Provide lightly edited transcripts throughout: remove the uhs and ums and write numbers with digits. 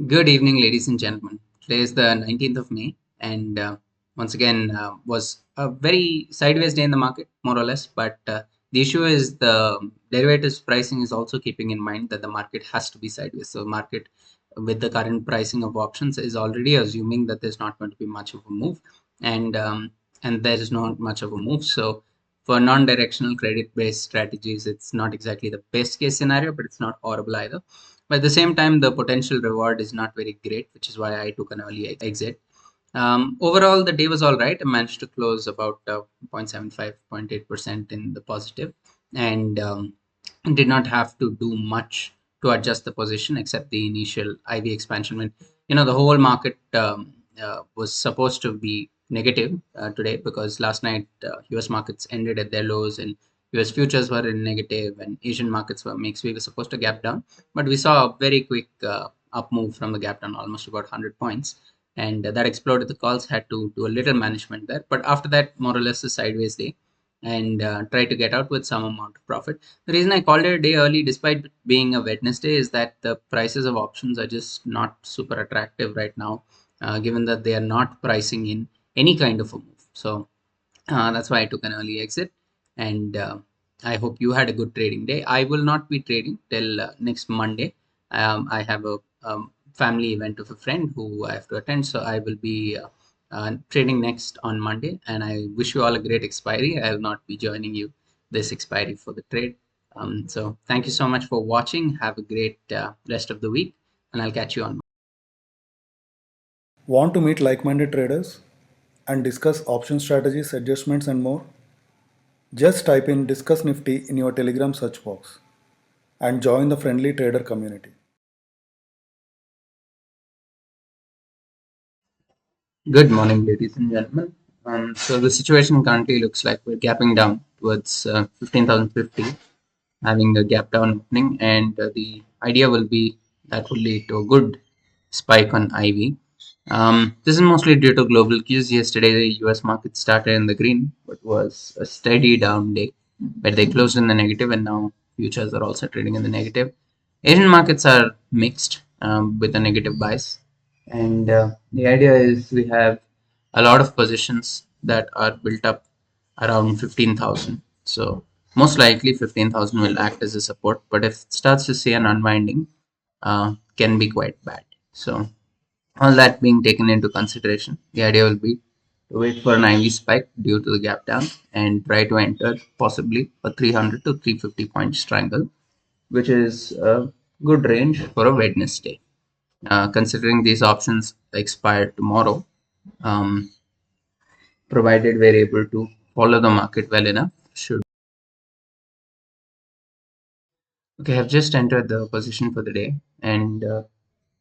Good evening, ladies and gentlemen. Today is the 19th of May, and once again was a very sideways day in the market, more or less. But the issue is the derivatives pricing is also keeping in mind that the market has to be sideways. So, market with the current pricing of options is already assuming that there's not going to be much of a move, and there is not much of a move. So, for non-directional credit-based strategies, it's not exactly the best case scenario, but it's not horrible either. But at the same time, the potential reward is not very great, which is why I took an early exit. Overall, the day was all right. I managed to close about 0.75, 0.8% in the positive, and did not have to do much to adjust the position except the initial IV expansion. When the whole market was supposed to be negative today because last night US markets ended at their lows and US futures were in negative and Asian markets were mixed. We were supposed to gap down, but we saw a very quick up move from the gap down, almost about 100 points, and that exploded the calls. Had to do a little management there, but after that, more or less a sideways day, and try to get out with some amount of profit. The reason I called it a day early, despite being a Wednesday, is that the prices of options are just not super attractive right now, given that they are not pricing in any kind of a move. So that's why I took an early exit, and I hope you had a good trading day. I will not be trading till next Monday. I have a family event of a friend who I have to attend, so I will be trading next on Monday. And I wish you all a great expiry. I will not be joining you this expiry for the trade. So thank you so much for watching. Have a great rest of the week, and I'll catch you on. Want to meet like minded traders and discuss option strategies, adjustments, and more? Just type in Discuss Nifty in your Telegram search box and join the friendly trader community. Good morning, ladies and gentlemen. So the situation currently looks like we're gapping down towards 15,050, having a gap down opening, and the idea will be that will lead to a good spike on IV. This is mostly due to global cues. Yesterday, the US market started in the green, but was a steady down day, but they closed in the negative, and now futures are also trading in the negative. Asian markets are mixed with a negative bias, and the idea is we have a lot of positions that are built up around 15,000. So most likely 15,000 will act as a support, but if it starts to see an unwinding, can be quite bad. So all that being taken into consideration, the idea will be to wait for an IV spike due to the gap down and try to enter possibly a 300 to 350 point strangle, which is a good range for a Wednesday. Considering these options expire tomorrow, um, provided we're able to follow the market well enough, should. Okay, I've just entered the position for the day, and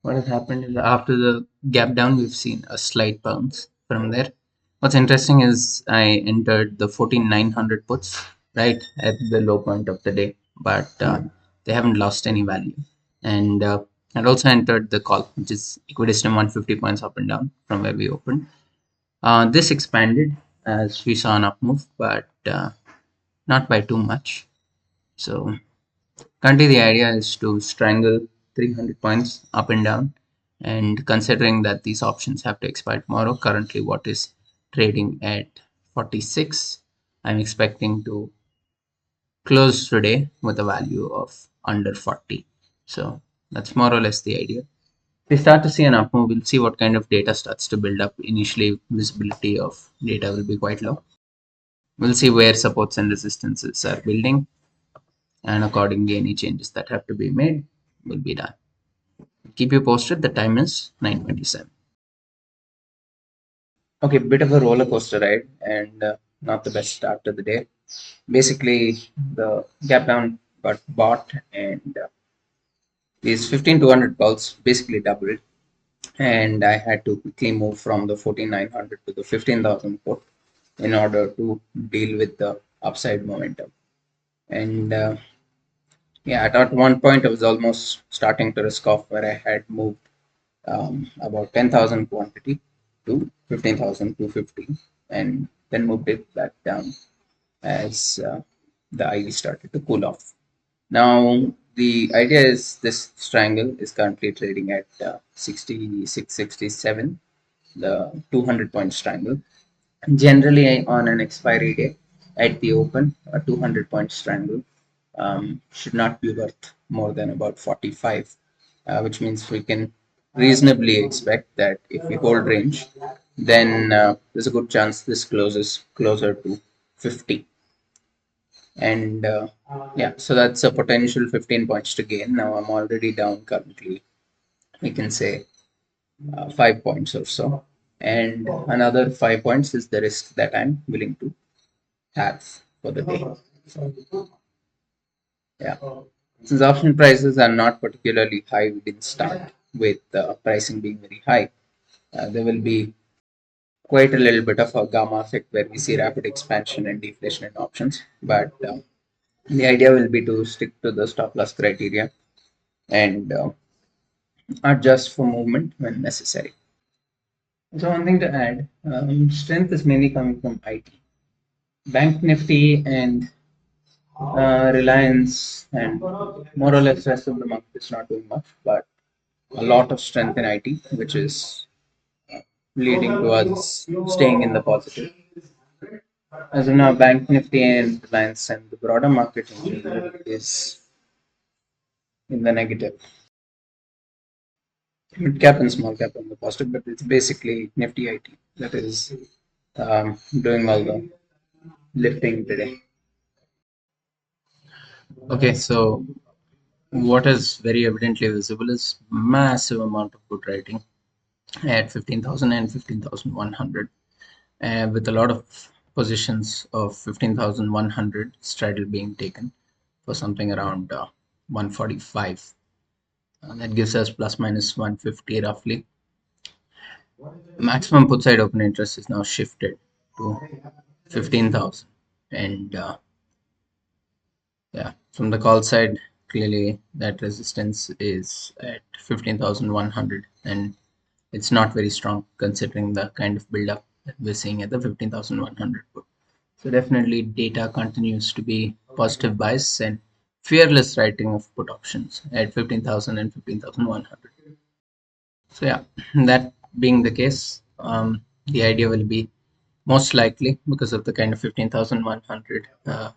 what has happened is after the gap down, we've seen a slight bounce from there. What's interesting is I entered the 14,900 puts right at the low point of the day, but they haven't lost any value. And I'd also entered the call, which is equidistant 150 points up and down from where we opened. This expanded as we saw an up move, but not by too much. So currently, the idea is to strangle 300 points up and down. And considering that these options have to expire tomorrow, currently what is trading at 46, I'm expecting to close today with a value of under 40. So that's more or less the idea. If we start to see an up move, we'll see what kind of data starts to build up. Initially, visibility of data will be quite low. We'll see where supports and resistances are building, and accordingly, any changes that have to be made will be done. Keep you posted. The time is 9:27. Okay, bit of a roller coaster ride and not the best start to the day. Basically, the gap down got bought, and these 15,200 calls basically doubled. And I had to quickly move from the 14,900 to the 15,000 put in order to deal with the upside momentum. And yeah, at one point, I was almost starting to risk off where I had moved about 10,000 quantity to 15,250 and then moved it back down as the IV started to cool off. Now, the idea is this triangle is currently trading at 66.67, the 200 points triangle. Generally, on an expiry day at the open, a 200 points triangle should not be worth more than about 45, which means we can reasonably expect that if we hold range, then there's a good chance this closes closer to 50. And yeah, so that's a potential 15 points to gain. Now I'm already down currently, we can say 5 points or so. And another 5 points is the risk that I'm willing to have for the day. So, yeah. Since option prices are not particularly high, we didn't start with pricing being very high. There will be quite a little bit of a gamma effect where we see rapid expansion and deflation in options. But the idea will be to stick to the stop loss criteria and adjust for movement when necessary. So one thing to add, strength is mainly coming from IT. Bank Nifty and Reliance and more or less rest of the market is not doing much, but a lot of strength in IT, which is leading to us staying in the positive. As of now, Bank Nifty and Reliance and the broader market in general is in the negative. Mid cap and small cap on the positive, but it's basically Nifty IT that is doing all the lifting today. Okay, so what is very evidently visible is massive amount of good writing at 15,000 and 15,100, with a lot of positions of 15,100 straddle being taken for something around 145. That gives us plus minus 150 roughly. Maximum put side open interest is now shifted to 15,000, and yeah, from the call side, clearly that resistance is at 15,100, and it's not very strong considering the kind of buildup that we're seeing at the 15,100 put. So definitely data continues to be positive bias and fearless writing of put options at 15,000 and 15,100. So yeah, that being the case, the idea will be most likely because of the kind of 15,100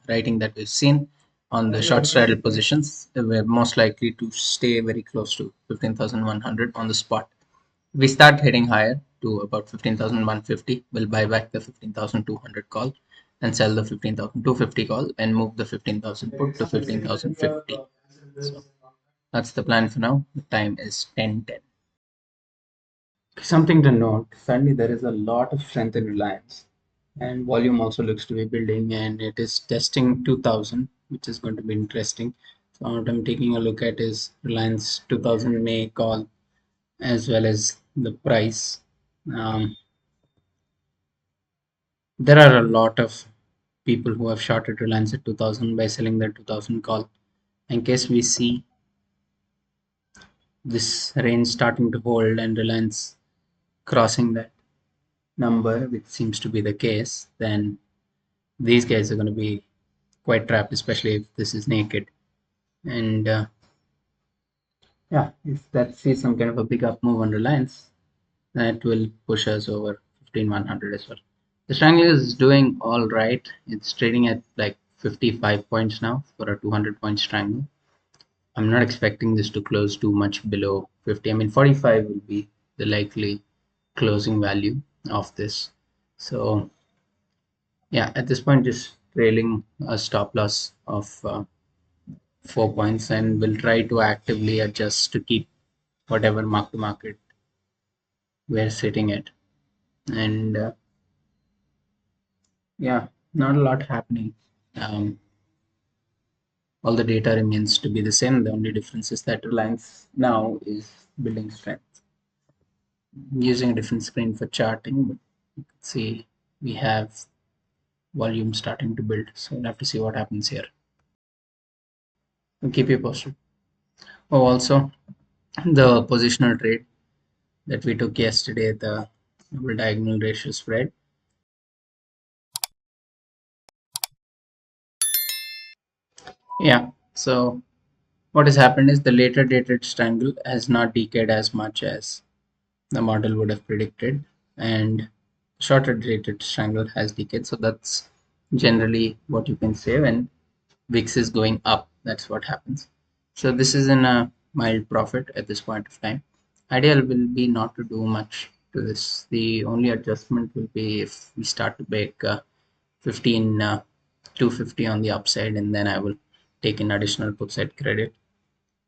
writing that we've seen on the short straddle positions, we're most likely to stay very close to 15,100 on the spot. We start heading higher to about 15,150. We'll buy back the 15,200 call and sell the 15,250 call and move the 15,000 put to 15,050. So that's the plan for now. The time is 10:10. Something to note, suddenly there is a lot of strength in Reliance, and volume also looks to be building, and it is testing 2000, which is going to be interesting. So what I'm taking a look at is Reliance 2000 May call as well as the price. Um, there are a lot of people who have shorted Reliance at 2000 by selling their 2000 call. In case we see this range starting to hold and Reliance crossing that number, which seems to be the case, then these guys are going to be quite trapped, especially if this is naked. And yeah, if that sees some kind of a big up move on Reliance, that will push us over 15,100 as well. The triangle is doing all right. It's trading at like 55 points now for a 200 points triangle. I'm not expecting this to close too much below 50. I mean, 45 will be the likely closing value of this. So yeah, at this point, just trailing a stop loss of 4 points, and we'll try to actively adjust to keep whatever mark to market we're sitting at. And yeah, not a lot happening. Um, all the data remains to be the same. The only difference is that Reliance now is building strength. I'm using a different screen for charting, but you can see we have volume starting to build. So we'll have to see what happens here. We'll keep you posted. Oh, also the positional trade that we took yesterday, the double diagonal ratio spread. Yeah, so what has happened is the later dated triangle has not decayed as much as the model would have predicted, and shorter dated triangle has decayed. So that's generally what you can say when VIX is going up. That's what happens. So this is in a mild profit at this point of time. Ideal will be not to do much to this. The only adjustment will be if we start to break 15 250 on the upside, and then I will take in additional puts at credit.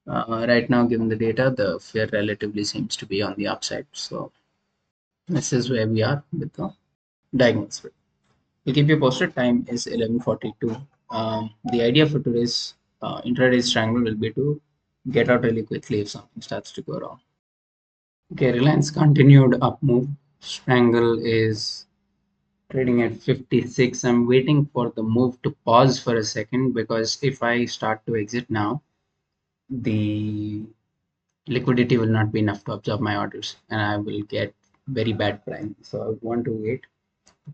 Right now, given the data, the fear relatively seems to be on the upside. So this is where we are with the diagnosis. We'll keep you posted. Time is 11:42. The idea for today's intraday strangle will be to get out really quickly if something starts to go wrong. Okay, Reliance continued up move. Strangle is trading at 56. I'm waiting for the move to pause for a second, because if I start to exit now, the liquidity will not be enough to absorb my orders and I will get very bad pricing. So I want to wait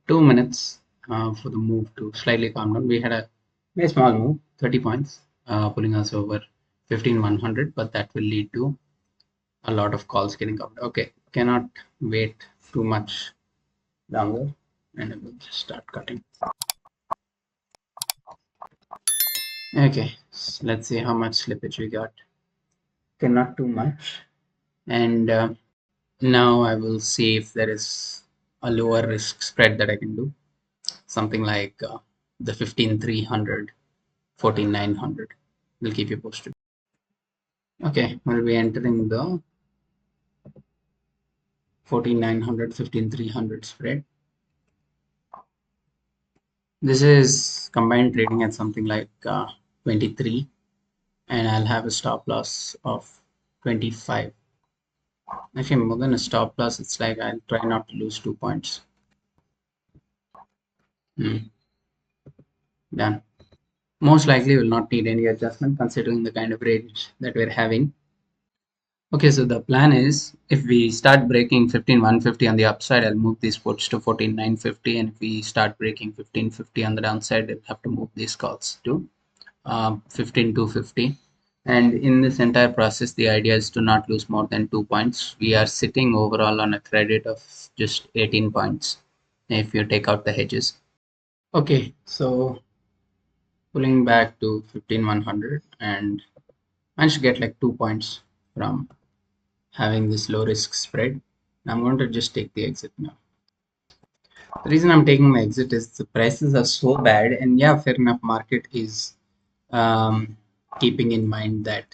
2 minutes for the move to slightly calm down. We had a very small move, 30 points, pulling us over 15,100, but that will lead to a lot of calls getting covered. Okay, cannot wait too much longer, and I will just start cutting. Okay, so let's see how much slippage we got. Okay, not too much. And now I will see if there is a lower risk spread that I can do. Something like the 15,300, 14,900. We'll keep you posted. Okay, we'll be entering the 14,900, 15,300 spread. This is combined trading at something like 23, and I'll have a stop loss of 25. Actually, more than a stop loss, it's like I'll try not to lose 2 points. Done. Most likely will not need any adjustment considering the kind of range that we're having. Okay, so the plan is if we start breaking 15,150 on the upside, I'll move these puts to 14,950, and if we start breaking 1550 on the downside, I'll have to move these calls to 15,250. And in this entire process, the idea is to not lose more than 2 points. We are sitting overall on a credit of just 18 points if you take out the hedges. Okay, so pulling back to 15,100 and managed to get like 2 points from having this low risk spread. I'm going to just take the exit now. The reason I'm taking the exit is the prices are so bad, and yeah, fair enough, market is keeping in mind that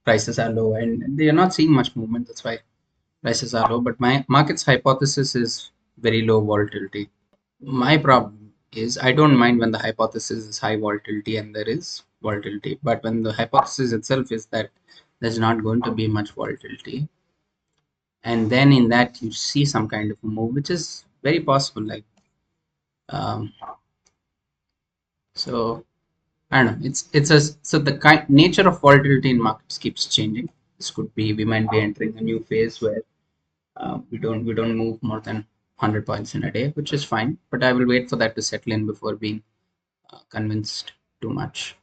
prices are low and they are not seeing much movement. That's why prices are low. But my market's hypothesis is very low volatility. My problem is I don't mind when the hypothesis is high volatility and there is volatility, but when the hypothesis itself is that there's not going to be much volatility, and then in that you see some kind of a move, which is very possible. Like, um, so I don't know. It's a so the kind nature of volatility in markets keeps changing. This could be we might be entering a new phase where we don't move more than 100 points in a day, which is fine. But I will wait for that to settle in before being convinced too much.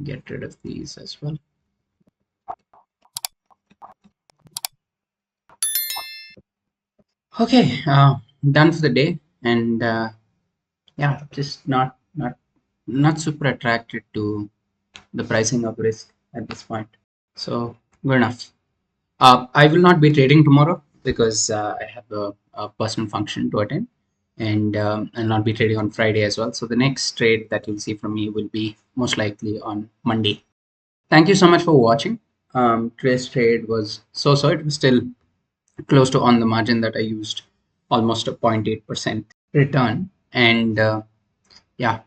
Get rid of these as well. Okay, done for the day, and yeah, just not super attracted to the pricing of risk at this point. So good enough. I will not be trading tomorrow because I have a personal function to attend, and I'll not be trading on Friday as well. So the next trade that you'll see from me will be most likely on Monday. Thank you so much for watching. Today's trade was so. It was still close to on the margin that I used, almost a 0.8% return. And yeah,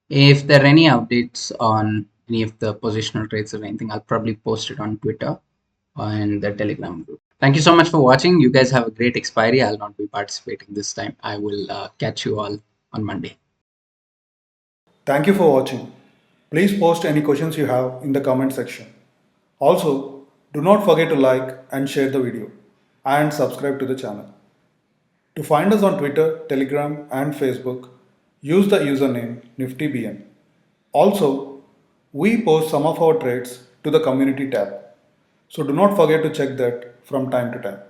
if there are any updates on any of the positional trades or anything, I'll probably post it on Twitter and the Telegram group. Thank you so much for watching. You guys have a great expiry. I'll not be participating this time. I will catch you all on Monday. Thank you for watching. Please post any questions you have in the comment section. Also, do not forget to like and share the video and subscribe to the channel. To find us on Twitter, Telegram, and Facebook, use the username NiftyBN. Also, we post some of our trades to the community tab. So do not forget to check that from time to time.